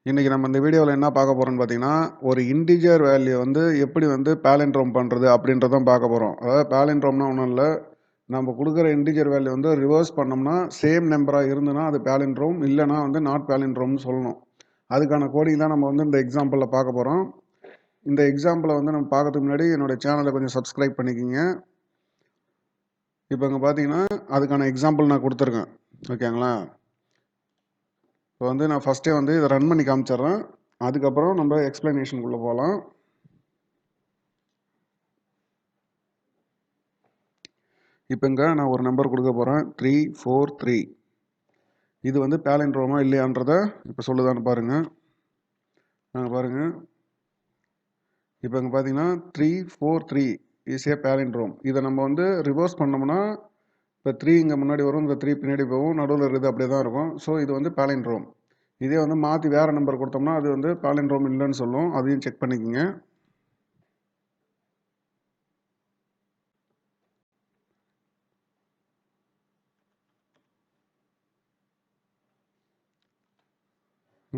இன்னைக்கு நம்ம இந்த வீடியோவில் என்ன பார்க்க போறோம்னு பார்த்தீங்கன்னா, ஒரு இன்டிஜர் வேல்யூ வந்து எப்படி வந்து பாலிண்ட்ரோம் பண்றது அப்படின்றத தான் பார்க்க போறோம். அதாவது பாலிண்ட்ரோம்னா ஒண்ணும் இல்ல. நம்ம குடுக்குற இன்டிஜர் வேல்யூ வந்து ரிவர்ஸ் பண்ணோம்னா, சேம் நம்பரா இருந்ததுனா அது பாலிண்ட்ரோம், இல்லன்னா வந்து நாட் பாலிண்ட்ரோம்னு சொல்லணும். அதுக்கான கோடிங் தான் நம்ம வந்து இந்த எக்ஸாம்பிள்ல பார்க்க போறோம். இந்த எக்ஸாம்பிள வந்து நம்ம பார்க்கறதுக்கு முன்னாடி என்னோட சேனலை கொஞ்சம் சப்ஸ்கிரைப் பண்ணிக்கங்க. இப்போ இங்க பார்த்தீங்கன்னா, அதுக்கான எக்ஸாம்பிள் நான் குடுத்துருக்கேன். ஓகேங்களா? இப்போ வந்து நான் ஃபர்ஸ்ட்டே வந்து இத ரன் பண்ணி காமிச்சர்றேன். அதுக்கப்புறம் நம்ம எக்ஸ்பிளனேஷனுக்குள்ள போலாம். இப்போ இங்க நான் ஒரு நம்பர் கொடுக்க போறேன் 343. இது வந்து பாலிண்ட்ரோமா இல்லையான்றத இப்போ சொல்லுதான்னு பாருங்க. பாருங்க. இப்போ இங்க பார்த்தீங்கன்னா 343 இஸ் ஏ பாலிண்ட்ரோம். இதை நம்ம வந்து ரிவர்ஸ் பண்ணோம்னா இப்போ 3 இங்கே முன்னாடி வரும், இந்த 3 பின்னாடி போகும், நடுவில் இருக்குது அப்படியே தான் இருக்கும். ஸோ இது வந்து பாலிண்ட்ரோம். இதே வந்து மாற்றி வேற நம்பர் கொடுத்தோம்னா அது வந்து பாலிண்ட்ரோம் இல்லைன்னு சொல்லும். அதையும் செக் பண்ணிக்கோங்க.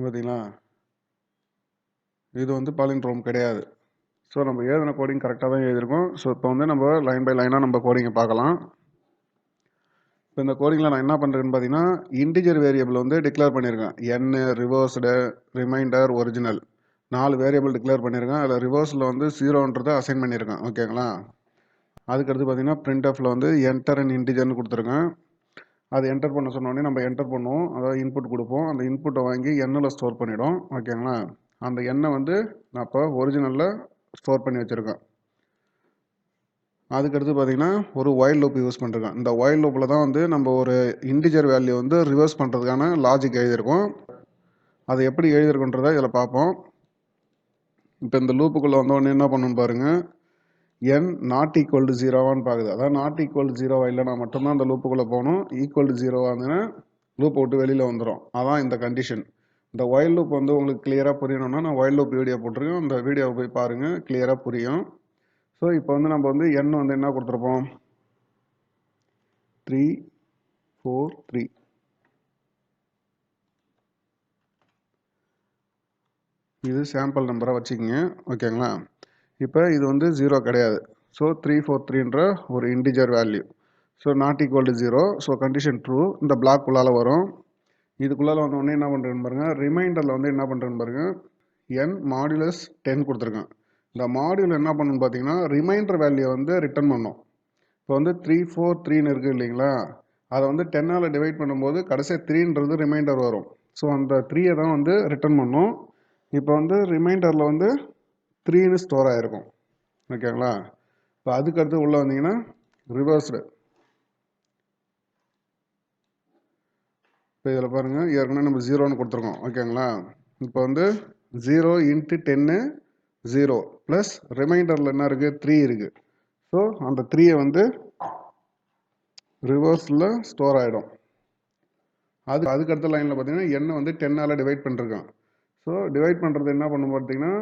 பார்த்தீங்களா, இது வந்து பாலிண்ட்ரோம் கிடையாது. ஸோ நம்ம எழுதின கோடிங் கரெக்டாக தான் எழுதியிருக்கோம். ஸோ இப்போ வந்து நம்ம லைன் பை லைனாக நம்ம கோடிங்கை பார்க்கலாம். இப்போ இந்த கோடிங்கில் நான் என்ன பண்ணுறேன்னு பார்த்தீங்கன்னா, இன்டிஜர் வேரியபிள் வந்து டிக்ளேர் பண்ணியிருக்கேன். N, reversed, remainder, original 4 variable declare பண்ணியிருக்கேன். அதில் ரிவர்ஸில் வந்து 0ன்றதை அசைன் பண்ணியிருக்கேன். ஓகேங்களா? அதுக்கடுத்து பார்த்தீங்கன்னா பிரிண்ட்எஃப்ல வந்து என்டர் அண்ட் இன்டிஜர்னு கொடுத்துருக்கேன். அது என்டர் பண்ண சொன்னோடனே நம்ம என்டர் பண்ணுவோம். அதாவது இன்புட் கொடுப்போம். அந்த இன்புட்டை வாங்கி எண்ணில் ஸ்டோர் பண்ணிவிடும். ஓகேங்களா? அந்த எண்ணை வந்து நான் இப்போ ஒரிஜினலில் ஸ்டோர் பண்ணி வச்சுருக்கேன். அதுக்கடுத்து பார்த்தீங்கன்னா ஒரு ஒயில் லூப் யூஸ் பண்ணிருக்கேன். இந்த ஒயில் லூப்பில் தான் வந்து நம்ம ஒரு இன்டிஜர் வேல்யூ வந்து ரிவர்ஸ் பண்ணுறதுக்கான லாஜிக் எழுதியிருக்கோம். அதை எப்படி எழுதியிருக்கோன்றதை இதில் பார்ப்போம். இப்போ இந்த லூப்புக்குள்ளே வந்தோடனே என்ன பண்ணணும் பாருங்கள். n நாட் ஈக்குவல் டு 0வான்னு பார்க்குது. அதாவது நாட் ஈக்குவல் டு 0 இல்லைனா மட்டும்தான் அந்த லூப்புக்குள்ளே போகணும். ஈக்குவல் டு 0 இருந்ததுன்னா லூப்பை விட்டு வெளியில் வந்துடும். அதான் இந்த கண்டிஷன். இந்த ஒயில் லூப் வந்து உங்களுக்கு கிளியராக புரியணும்னா நான் ஒயில் லூப் வீடியோ போட்டிருக்கேன். அந்த வீடியோவை போய் பாருங்கள், கிளியராக புரியும். ஸோ இப்போ வந்து நம்ம வந்து n வந்து என்ன கொடுத்துருப்போம், 343. இது சாம்பிள் நம்பரை வச்சுக்கோங்க. ஓகேங்களா? இப்போ இது வந்து 0 கிடையாது. ஸோ 343ன்ற ஒரு integer value. So not equal to 0. So condition true. இந்த பிளாக் உள்ளால வரும். இதுக்குள்ளால வந்தோடனே என்ன பண்ணுறேன்னு பாருங்கள். ரிமைண்டரில் வந்து என்ன பண்ணுறேன்னு பாருங்கள். n மாடுலஸ் 10 கொடுத்துருக்கேன். இந்த மாடியூல் என்ன பண்ணணும்னு பார்த்தீங்கன்னா ரிமைண்டர் வேல்யூ வந்து ரிட்டர்ன் பண்ணும். இப்போ வந்து 343ன்னு இருக்குது இல்லைங்களா, அதை வந்து 10ஆல் டிவைட் பண்ணும்போது கடைசியாக 3ன்றது ரிமைண்டர் வரும். ஸோ அந்த 3யை தான் வந்து ரிட்டர்ன் பண்ணும். இப்போ வந்து ரிமைண்டரில் வந்து 3ன்னு ஸ்டோர் ஆகிருக்கும். ஓகேங்களா? இப்போ அதுக்கடுத்து உள்ளே வந்தீங்கன்னா ரிவர்ஸ்டு. இப்போ இதில் பாருங்கள், ஏற்கனவே நம்ம 0ன்னு கொடுத்துருக்கோம். ஓகேங்களா? இப்போ வந்து 0 இன்ட்டு 10 0 ப்ளஸ் ரிமைண்டரில் என்ன இருக்குது, 3 இருக்குது. ஸோ அந்த 3யை வந்து ரிவர்ஸில் ஸ்டோர் ஆகிடும். அதுக்கு அடுத்த லைனில் பார்த்தீங்கன்னா n வந்து 10ஆல் டிவைட் பண்ணிருக்கேன். ஸோ டிவைட் பண்ணுறது என்ன பண்ணும் பார்த்தீங்கன்னா,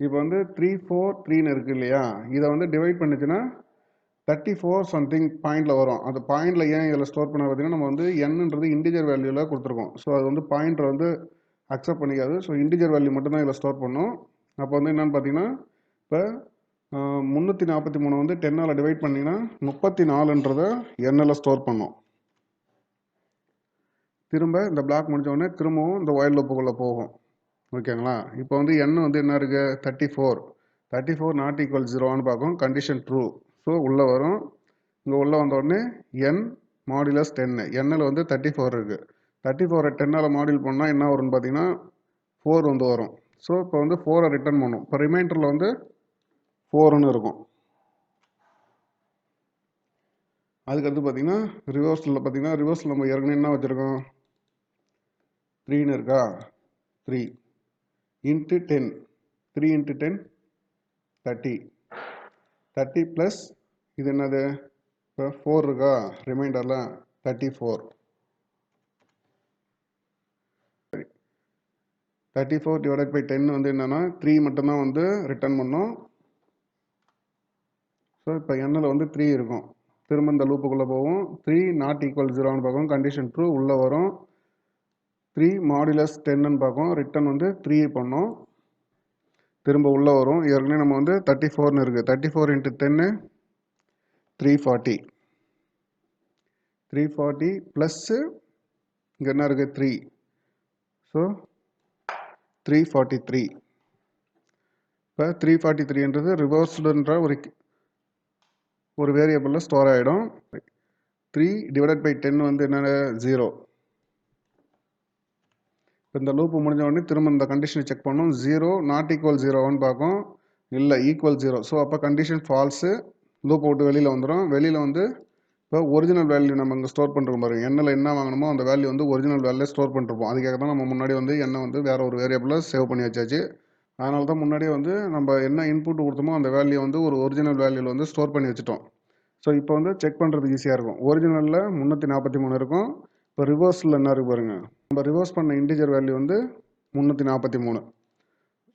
இப்போ வந்து 343ன்னு இருக்குது இல்லையா, இதை வந்து டிவைட் பண்ணிச்சுன்னா 34 சம்திங் பாயிண்டில் வரும். அந்த பாயிண்டில் ஏன் இதில் ஸ்டோர் பண்ண பார்த்தீங்கன்னா நம்ம வந்து என்னன்றது இன்டிஜர் வேல்யூவில் கொடுத்துருக்கோம். ஸோ அது வந்து பாயிண்டர் வந்து அக்செப்ட் பண்ணிக்காது. ஸோ இன்டிஜர் வேல்யூ மட்டும்தான் இதில் ஸ்டோர் பண்ணும். அப்போ வந்து என்னென்னு பார்த்தீங்கன்னா இப்போ 343 வந்து 10ஆல் டிவைட் பண்ணிங்கன்னா 34ன்றதை எண்ணில் ஸ்டோர் பண்ணும். திரும்ப இந்த பிளாக் முடிஞ்ச உடனே திரும்பவும் இந்த ஒயில் லூப்புக்குள்ளே போகும். ஓகேங்களா? இப்போ வந்து n வந்து என்ன இருக்குது, 34 நாட் ஈக்குவல் 0வான்னு பார்க்கும். Condition true. ஸோ உள்ளே வரும். இங்கே உள்ளே வந்த உடனே n மாடுலஸ் 10. எண்ணில் வந்து 34 இருக்குது. 34 10ஆல் மாடியூல் பண்ணால் என்ன வரும்னு பார்த்தீங்கன்னா 4 வந்து வரும். ஸோ இப்போ வந்து 4 ரிட்டர்ன் பண்ணும். இப்போ ரிமைண்டரில் வந்து 4ன்னு இருக்கும். அதுக்கடுத்து பார்த்தீங்கன்னா ரிவர்ஸில் நம்ம ஏற்கனவே என்ன வச்சுருக்கோம், 3ன்னு இருக்கா, 3 இன்ட்டு 10, 3 இன்ட்டு 10 30 ப்ளஸ் இது என்னது, இப்போ 4 இருக்கா ரிமைண்டரில் 34 டிவைடட் பை 10 வந்து என்னென்னா 3 மட்டும்தான் வந்து ரிட்டர்ன் பண்ணும். ஸோ இப்போ எண்ணில் வந்து 3 இருக்கும். திரும்ப இந்த லூப்புக்குள்ளே போகும். 3 நாட் ஈக்குவல் 0ன்னு பார்க்கும். Condition true. உள்ளே வரும். 3 மாடுலஸ் 10ன்னு பார்க்கும். ரிட்டர்ன் வந்து 3 பண்ணோம். திரும்ப உள்ளே வரும். ஏற்கனவே நம்ம வந்து 34ன்னு இருக்குது. 34 × 10 340. 340 ப்ளஸ்ஸு இங்கே என்ன இருக்குது 3. ஸோ 343. இப்போ 343ன்றது ரிவர்ஸ்டுன்ற ஒரு வேரியபிளில் ஸ்டோர் ஆகிடும். 3 / 10 வந்து என்ன 0. இப்போ இந்த லூப்பு முடிஞ்ச உடனே திரும்ப இந்த கண்டிஷனை செக் பண்ணோம். 0 ≠ 0 பார்க்கும். இல்லை ஈக்குவல் 0. ஸோ அப்போ கண்டிஷன் ஃபால்ஸு. லூப்பை விட்டு வெளியில் வந்துடும். வெளியில் வந்து இப்போ ஒரிஜினல் வேல்யூ நம்ம இங்கே ஸ்டோர் பண்ணுறோம் பாருங்க. எண்ணில் என்ன வாங்கணுமோ அந்த வேல்யூ வந்து ஒரிஜினல் வேல்யூ ஸ்டோர் பண்ணிருப்போம். அதுக்காக தான் நம்ம முன்னாடி வந்து எண்ணை வந்து வேறு ஒரு வேரியபிளில் சேவ் பண்ணி வச்சாச்சு. அதனால தான் முன்னாடியே வந்து நம்ம என்ன இன்புட் கொடுத்தோமோ அந்த வேல்யூ வந்து ஒரு ஒரிஜினல் வேல்யூவில் வந்து ஸ்டோர் பண்ணி வச்சுட்டோம். ஸோ இப்போ வந்து செக் பண்ணுறதுக்கு ஈஸியாக இருக்கும். ஒரிஜினலில் 343 இருக்கும். இப்போ ரிவர்ஸில் என்ன இருக்குது பாருங்கள். நம்ம ரிவர்ஸ் பண்ண இன்டிஜர் வேல்யூ வந்து 343.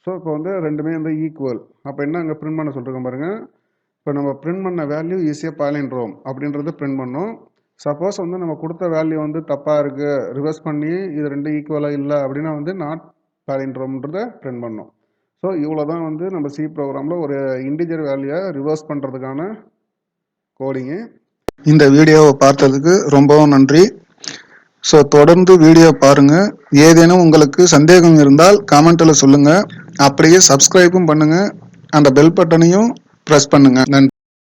ஸோ இப்போ வந்து ரெண்டுமே வந்து ஈக்குவல். அப்போ என்ன அங்கே பிரிண்ட் பண்ண சொல்லிருக்கோம் பாருங்கள். இப்போ நம்ம பிரிண்ட் பண்ண வேல்யூ ஈஸியாக பாலிண்ட்ரோம் அப்படின்றது பிரிண்ட் பண்ணோம். சப்போஸ் வந்து நம்ம கொடுத்த வேல்யூ வந்து தப்பாக இருக்குது, ரிவர்ஸ் பண்ணி இது ரெண்டு ஈக்குவலாக இல்லை அப்படின்னா வந்து நாட் பாலிண்ட்ரோம்ன்றதை பிரிண்ட் பண்ணோம். ஸோ இவ்வளோ தான் வந்து நம்ம சி ப்ரோக்ராமில் ஒரு இன்டிஜர் வேல்யூவை ரிவர்ஸ் பண்ணுறதுக்கான கோடிங்கு. இந்த வீடியோவை பார்த்ததுக்கு ரொம்பவும் நன்றி. ஸோ தொடர்ந்து வீடியோ பாருங்கள். ஏதேனும் உங்களுக்கு சந்தேகம் இருந்தால் கமெண்ட்டில் சொல்லுங்கள். அப்படியே சப்ஸ்கிரைபும் பண்ணுங்கள். அந்த பெல் பட்டனையும் ப்ரெஸ் பண்ணுங்கள். நன்றி.